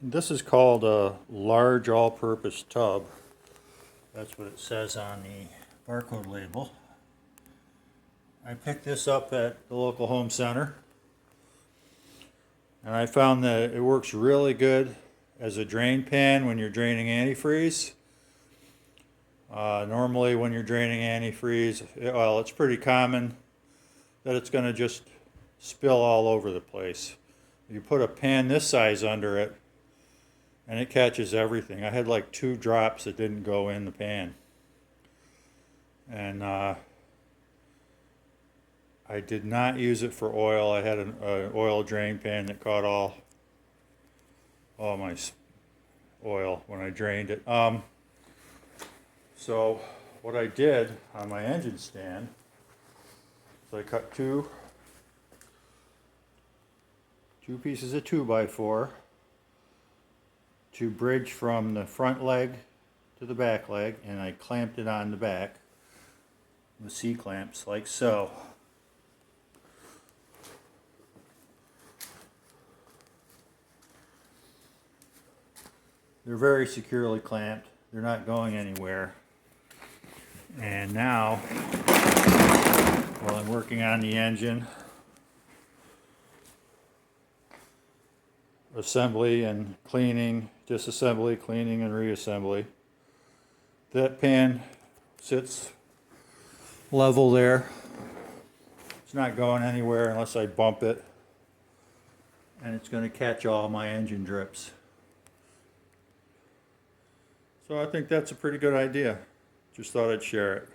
This is called a large all-purpose tub. That's what it says on the barcode label. I picked this up at the local home center, and I found that it works really good as a drain pan when you're draining antifreeze. Normally when you're draining antifreeze, well, it's pretty common that it's going to just spill all over the place. You put a pan this size under it, and it catches everything. I had like 2 drops that didn't go in the pan. And I did not use it for oil. I had an oil drain pan that caught all my oil when I drained it. So what I did on my engine stand, so I cut two pieces of 2x4 to bridge from the front leg to the back leg, and I clamped it on the back with C-clamps like so. They're very securely clamped. They're not going anywhere. And now, while I'm working on the engine, assembly and cleaning, disassembly, cleaning and reassembly, that pan sits level there. It's not going anywhere unless I bump it, and it's going to catch all my engine drips. So I think that's a pretty good idea. Just thought I'd share it.